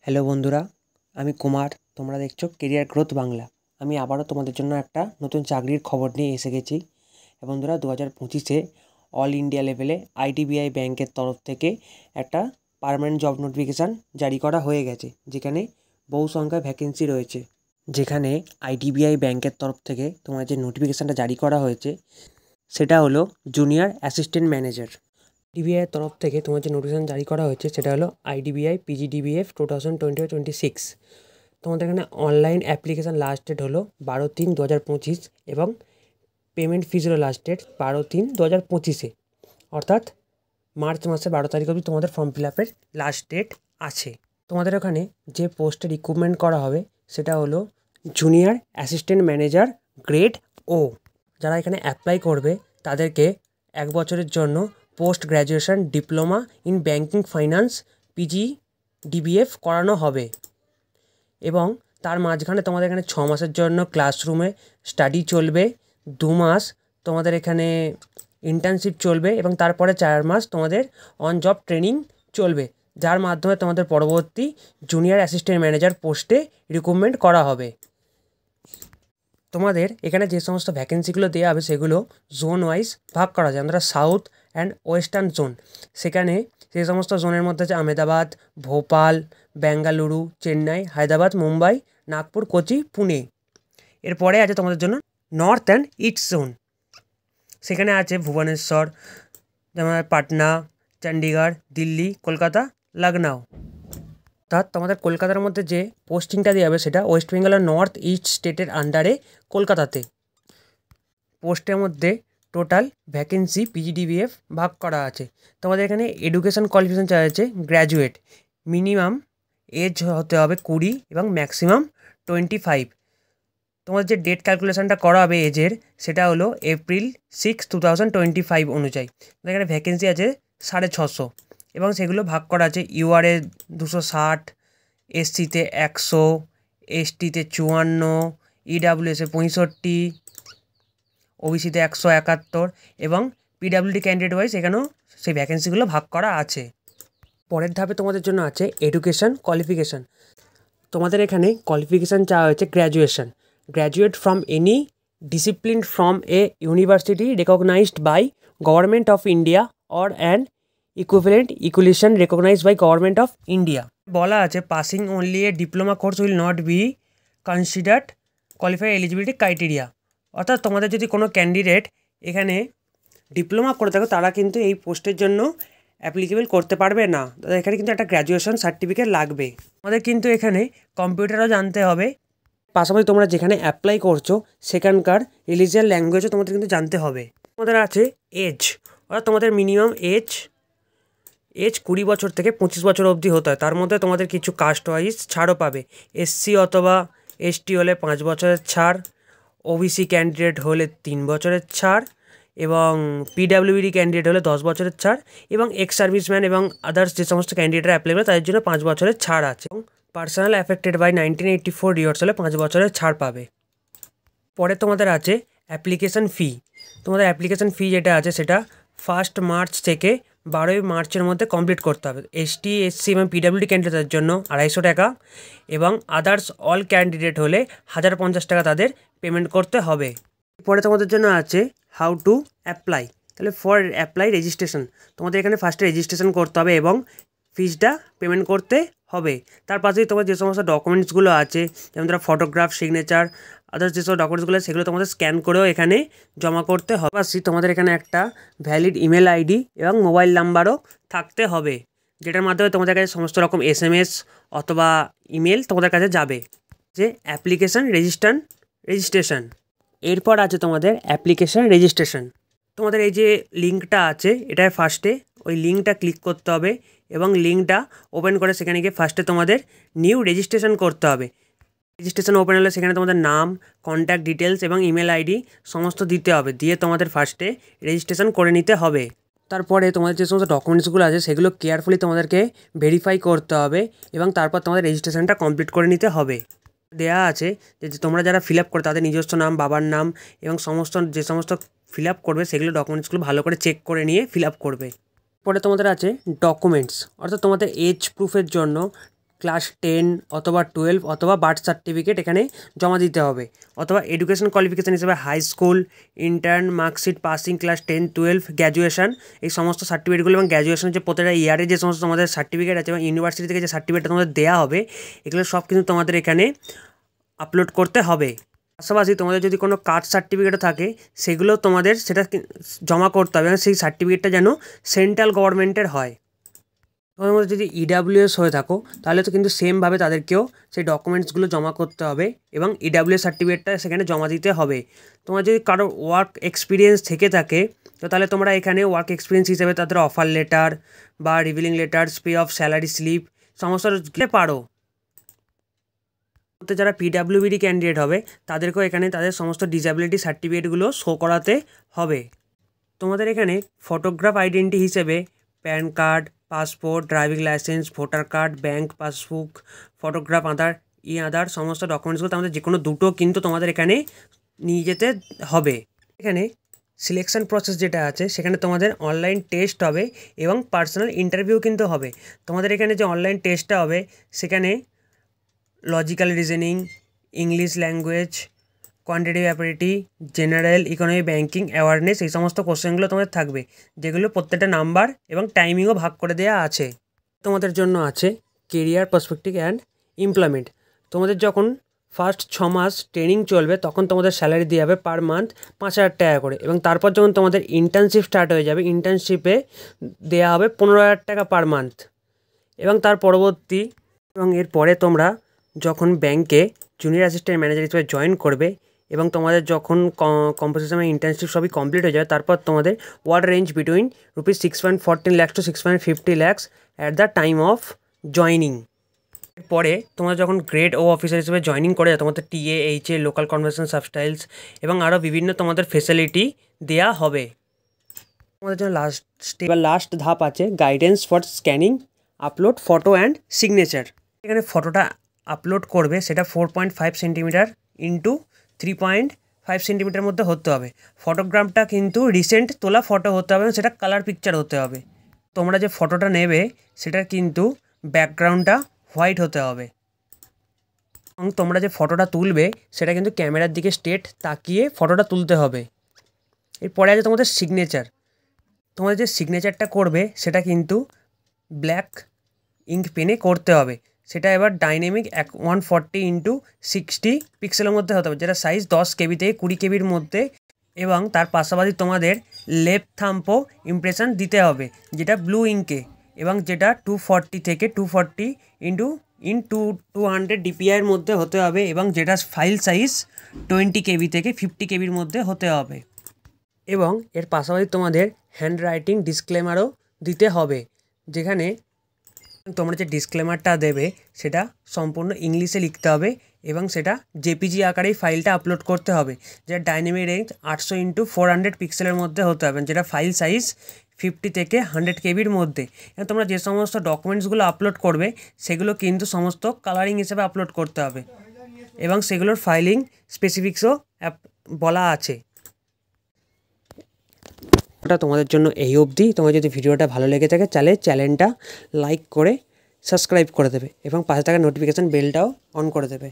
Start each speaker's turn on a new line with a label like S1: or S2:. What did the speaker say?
S1: Hello বন্ধুরা, আমি কুমার। তোমরা দেখছো কেরিয়ার গ্রোথ বাংলা। আমি আবারও তোমাদের জন্য একটা নতুন চাকরির খবর নিয়ে এসে গেছি। বন্ধুরা, 2025-এ অল ইন্ডিয়া লেভেলে আইডিবিআই ব্যাংকের তরফ থেকে একটা পার্মানেন্ট জব নোটিফিকেশান জারি করা হয়ে গেছে, যেখানে বহু সংখ্যায় ভ্যাকেন্সি রয়েছে। যেখানে আইডিবিআই ব্যাংকের তরফ থেকে তোমার যে নোটিফিকেশানটা জারি করা হয়েছে সেটা হলো জুনিয়র অ্যাসিস্ট্যান্ট ম্যানেজার। আইডিবিআইয়ের তরফ থেকে তোমার যে নোটিফিকেশান জারি করা হয়েছে সেটা হলো আইডিবিআই পিজিডিবিএফ 2020-26। তোমাদের এখানে অনলাইন অ্যাপ্লিকেশান লাস্ট ডেট হলো 12/3/2025 এবং পেমেন্ট ফিজ হলো লাস্ট ডেট 12/3/2025-এ, অর্থাৎ মার্চ মাসে 12 তারিখ অবধি তোমাদের ফর্ম ফিল আপের লাস্ট ডেট আছে। তোমাদের ওখানে যে পোস্টে রিক্রুটমেন্ট করা হবে সেটা হলো জুনিয়র অ্যাসিস্ট্যান্ট ম্যানেজার গ্রেড ও। যারা এখানে অ্যাপ্লাই করবে তাদেরকে 1 বছরের জন্য post graduation diploma in banking finance PGDBF করানো হবে এবং তার মাঝখানে তোমাদের এখানে 6 মাসের জন্য ক্লাসরুমে স্টাডি চলবে, 2 মাস তোমাদের এখানে ইন্টার্নশিপ চলবে এবং তারপরে 4 মাস তোমাদের অন জব ট্রেনিং চলবে, যার মাধ্যমে তোমাদের পরবর্তী জুনিয়র অ্যাসিস্ট্যান্ট ম্যানেজার পোস্টে রিক্রুটমেন্ট করা হবে। তোমাদের এখানে যে সমস্ত ভ্যাকেন্সিগুলো দেওয়া হবে সেগুলো জোন ওয়াইজ ভাগ করা যায়। আমরা সাউথ অ্যান্ড ওয়েস্টার্ন জোন, সেখানে সেই সমস্ত জোনের মধ্যে আছে আহমেদাবাদ, ভোপাল, বেঙ্গালুরু, চেন্নাই, হায়দ্রাবাদ, মুম্বাই, নাগপুর, কোচি, পুনে। এরপরে আছে তোমাদের জন্য নর্থ অ্যান্ড ইস্ট জোন, সেখানে আছে ভুবনেশ্বর, যেমন পাটনা, চণ্ডীগড়, দিল্লি, কলকাতা, লখনউ। অর্থাৎ তোমাদের কলকাতার মধ্যে যে পোস্টিংটা দেওয়া হবে সেটা ওয়েস্ট বেঙ্গল আর নর্থ ইস্ট স্টেটের আন্ডারে কলকাতাতে। পোস্টের মধ্যে টোটাল ভ্যাকেন্সি পিজিডিবিএফ ভাগ করা আছে। তোমাদের এখানে এডুকেশান কোয়ালিফিকেশান চাওয়া হয়েছে গ্র্যাজুয়েট, মিনিমাম এজ হতে হবে 20 এবং ম্যাক্সিমাম 25। তোমাদের যে ডেট ক্যালকুলেশানটা করা হবে এজের সেটা হলো April 6, 2025 অনুযায়ী। এখানে ভ্যাকেন্সি আছে 650 এবং সেগুলো ভাগ করা আছে ইউআরএ 260, এসসিতে 100, এসটিতে 54, ইডাব্লিউএসে 65, ওবিসিতে 171 এবং পিডাব্লিউডি ক্যান্ডিডেট ওয়াইজ এখানেও সেই ভ্যাকেন্সিগুলো ভাগ করা আছে। পরের ধাপে তোমাদের জন্য আছে এডুকেশান কোয়ালিফিকেশান। তোমাদের এখানে কোয়ালিফিকেশান চাওয়া হয়েছে graduation, graduate from any discipline from a university recognised by government of India or an equivalent equation recognised by government of India. বলা আছে passing only a diploma course will not be considered qualify eligibility criteria. অর্থাৎ তোমাদের যদি কোনো candidate এখানে diploma করে থাকো তারা কিন্তু এই পোস্টের জন্য অ্যাপ্লিকেবল করতে পারবে না, তাদের এখানে কিন্তু একটা গ্র্যাজুয়েশন সার্টিফিকেট লাগবে। আমাদের কিন্তু এখানে কম্পিউটারও জানতে হবে, পাশাপাশি তোমরা যেখানে অ্যাপ্লাই করছো সেখানকার রিলিজিয়ান ল্যাঙ্গুয়েজও তোমাদের কিন্তু জানতে হবে। তোমাদের আছে এজ, অর্থাৎ তোমাদের মিনিমাম এজ 20 বছর থেকে 25 বছর অবধি হতে হয়। তার মধ্যে তোমাদের কিছু কাস্ট ওয়াইজ ছাড়ও পাবে। এসসি অথবা এসটি হলে 5 বছরের ছাড়, ওবিসি ক্যান্ডিডেট হলে 3 বছরের ছাড় এবং পিডাব্লিউডি ক্যান্ডিডেট হলে 10 বছরের ছাড় এবং এক্স সার্ভিসম্যান এবং আদার্স যে সমস্ত ক্যান্ডিডেটরা অ্যাপ্লাই তাদের জন্য 5 বছরের ছাড় আছে এবং পার্সোনাল অ্যাফেক্টেড বাই 1984 ইয়ার্স হলে 5 বছরের ছাড় পাবে। পরে তোমাদের আছে অ্যাপ্লিকেশান ফি। তোমাদের অ্যাপ্লিকেশান ফি যেটা আছে সেটা 1 মার্চ থেকে 12 মার্চের মধ্যে কমপ্লিট করতে হবে। এসটি, এসসি এবং পিডাব্লিউডি ক্যান্ডিডেটের জন্য 250 টাকা এবং আদার্স অল ক্যান্ডিডেট হলে 1050 টাকা তাদের পেমেন্ট করতে হবে। পরে তোমাদের জন্য আছে হাউ টু অ্যাপ্লাই। তাহলে ফর অ্যাপ্লাই রেজিস্ট্রেশন, তোমাদের এখানে ফার্স্টে রেজিস্ট্রেশন করতে হবে এবং ফিজটা পেমেন্ট করতে হবে। তার পাশেই তোমার যে সমস্ত ডকুমেন্টসগুলো আছে, যেমন ধরো ফটোগ্রাফ, সিগনেচার, আদার্স যেসব ডকুমেন্টসগুলো সেগুলো তোমাদের স্ক্যান করেও এখানে জমা করতে হবে। পাশাপাশি তোমাদের এখানে একটা ভ্যালিড ইমেল আইডি এবং মোবাইল নাম্বারও থাকতে হবে, যেটার মাধ্যমে তোমাদের কাছে সমস্ত রকম SMS অথবা ইমেল তোমাদের কাছে যাবে। যে অ্যাপ্লিকেশান রেজিস্ট্রেশন, এরপর আছে তোমাদের অ্যাপ্লিকেশান রেজিস্ট্রেশন। তোমাদের এই যে লিঙ্কটা আছে এটায় ফার্স্টে ওই লিঙ্কটা ক্লিক করতে হবে এবং লিঙ্কটা ওপেন করে সেখানে গিয়ে ফার্স্টে তোমাদের নিউ রেজিস্ট্রেশন করতে হবে। রেজিস্ট্রেশন ওপেন হলে সেখানে তোমাদের নাম, কন্ট্যাক্ট ডিটেলস এবং ইমেল আইডি সমস্ত দিতে হবে, দিয়ে তোমাদের ফার্স্টে রেজিস্ট্রেশন করে নিতে হবে। তারপরে তোমাদের যে সমস্ত ডকুমেন্টসগুলো আছে সেগুলো কেয়ারফুলি তোমাদেরকে ভেরিফাই করতে হবে এবং তারপর তোমাদের রেজিস্ট্রেশনটা কমপ্লিট করে নিতে হবে। দেয়া আছে যে তোমরা যারা ফিল আপ করে তাদের নিজস্ব নাম, বাবার নাম এবং যে সমস্ত ফিল আপ করবে সেগুলো ডকুমেন্টসগুলো ভালো করে চেক করে নিয়ে ফিল আপ করবে। পরে তোমাদের আছে ডকুমেন্টস, অর্থাৎ তোমাদের এজ প্রুফের জন্য ক্লাস 10 অথবা 12 অথবা বার্থ সার্টিফিকেট এখানে জমা দিতে হবে, অথবা এডুকেশন কোয়ালিফিকেশান হিসেবে high school, intern, marksheet, passing class 10, 12, graduation, এই সমস্ত সার্টিফিকেটগুলো এবং গ্র্যাজুয়েশনের যে প্রতিটা ইয়ারে যে সমস্ত তোমাদের সার্টিফিকেট আছে এবং ইউনিভার্সিটি থেকে যে সার্টিফিকেটটা তোমাদের দেওয়া হবে, এগুলো সব কিন্তু তোমাদের এখানে আপলোড করতে হবে। পাশাপাশি তোমাদের যদি কোনো কাস্ট সার্টিফিকেটও থাকে সেগুলো তোমাদের সেটা জমা করতে হবে এবং সেই সার্টিফিকেটটা যেন সেন্ট্রাল গভর্নমেন্টের হয়। তোমাদের মধ্যে যদি ইডাব্লিউএস হয়ে থাকো তাহলে তো কিন্তু সেমভাবে তাদেরকেও সেই ডকুমেন্টসগুলো জমা করতে হবে এবং ইডাব্লিউএস সার্টিফিকেটটা সেখানে জমা দিতে হবে। তোমার যদি কারো ওয়ার্ক এক্সপিরিয়েন্স থেকে থাকে তো তাহলে তোমরা এখানে ওয়ার্ক এক্সপিরিয়েন্স হিসেবে তাদের অফার লেটার বা relieving letter, pay off salary slip সমস্ত দিতে পারো। যারা পিডাব্লিউবিডি ক্যান্ডিডেট হবে তাদেরকেও এখানে তাদের সমস্ত ডিসএবিলিটি সার্টিফিকেটগুলো শো করাতে হবে। তোমাদের এখানে ফটোগ্রাফ আইডেন্টি হিসেবে PAN card, passport, driving licence, voter card, bank passbook, photograph, other সমস্ত ডকুমেন্টসগুলো তোমাদের যে কোনো দুটো কিন্তু তোমাদের এখানে নিয়ে যেতে হবে। এখানে সিলেকশন প্রসেস যেটা আছে সেখানে তোমাদের অনলাইন টেস্ট হবে এবং পার্সোনাল ইন্টারভিউ কিন্তু হবে। তোমাদের এখানে যে অনলাইন টেস্টটা হবে সেখানে logical reasoning, English language, quantitative ability, general, economy, banking, awareness, এই সমস্ত কোশ্চেনগুলো তোমাদের থাকবে, যেগুলো প্রত্যেকটা নাম্বার এবং টাইমিংও ভাগ করে দেওয়া আছে। তোমাদের জন্য আছে কেরিয়ার পার্সপেক্টিভ অ্যান্ড এমপ্লয়মেন্ট। তোমাদের যখন ফার্স্ট 6 মাস ট্রেনিং চলবে তখন তোমাদের স্যালারি দেওয়া হবে পার মান্থ 5,000 টাকা করে, এবং তারপর যখন তোমাদের ইন্টার্নশিপ স্টার্ট হয়ে যাবে ইন্টার্নশিপে দেওয়া হবে 15,000 টাকা পার মান্থ। এবং তার পরবর্তী এবং এরপরে তোমরা যখন ব্যাংকে জুনিয়র অ্যাসিস্ট্যান্ট ম্যানেজার হিসেবে জয়েন করবে এবং তোমাদের যখন কম্পোজিশন ইন্টার্নশিপ সবই কমপ্লিট হয়ে যাবে তারপর তোমাদের word range between ₹6.14 lakhs to 6.50 lakhs at the time of joining. এরপরে তোমরা যখন গ্রেড ও অফিসার হিসেবে জয়নিং করে তোমাদের টিএ, এইচএ, লোকাল কনভার্সন সাবস্টাইলস এবং আরও বিভিন্ন তোমাদের ফেসিলিটি দেওয়া হবে। তোমাদের জন্য লাস্ট ধাপ আছে guidance for scanning upload photo and signature. এখানে ফটোটা আপলোড করবে সেটা 4.5 সেন্টিমিটার ইন্টু 3.5 সেন্টিমিটার মধ্যে হতে হবে। ফটোগ্রাফটা কিন্তু রিসেন্ট তোলা ফটো হতে হবে, সেটা কালার পিকচার হতে হবে। তোমরা যে ফটোটা নেবে সেটা কিন্তু ব্যাকগ্রাউন্ডটা হোয়াইট হতে হবে এবং তোমরা যে ফটোটা তুলবে সেটা কিন্তু ক্যামেরার দিকে স্ট্রেট তাকিয়ে ফটোটা তুলতে হবে। এরপরে আছে তোমাদের সিগনেচার। তোমাদের যে সিগনেচারটা করবে সেটা কিন্তু ব্ল্যাক ইঙ্ক পেনে করতে হবে। সেটা এবার ডাইনামিক 140x60 পিক্সেলের মধ্যে হতে হবে, যেটা সাইজ 10 KB থেকে 20 KBর মধ্যে, এবং তার পাশাপাশি তোমাদের লেফট থাম্পও ইমপ্রেশন দিতে হবে যেটা ব্লু ইঙ্কে, এবং যেটা 240 থেকে 240x200 DPI'র মধ্যে হতে হবে, এবং যেটা ফাইল সাইজ 20 KB থেকে 50 KBর মধ্যে হতে হবে। এবং এর পাশাপাশি তোমাদের হ্যান্ড রাইটিং ডিসক্লেমারও দিতে হবে, যেখানে তোমরা যে ডিসক্লেমারটা দেবে সেটা সম্পূর্ণ ইংলিশে লিখতে হবে এবং সেটা জেপিজি আকারেই ফাইলটা আপলোড করতে হবে, যেটা ডাইনামিক রেঞ্জ 800x400 পিক্সেলের মধ্যে হতে হবে, যেটা ফাইল সাইজ 50 থেকে 100 KBর মধ্যে। এবং তোমরা যে সমস্ত ডকুমেন্টসগুলো আপলোড করবে সেগুলো কিন্তু সমস্ত কালারিং হিসেবে আপলোড করতে হবে এবং সেগুলোর ফাইলিং স্পেসিফিক্সও বলা আছে। ওটা তোমাদের জন্য এই অবধি। তোমার যদি ভিডিওটা ভালো লেগে থাকে তাহলে চ্যানেলটা লাইক করে সাবস্ক্রাইব করে দেবে এবং পাশে থাকা নোটিফিকেশান বেলটাও অন করে দেবে।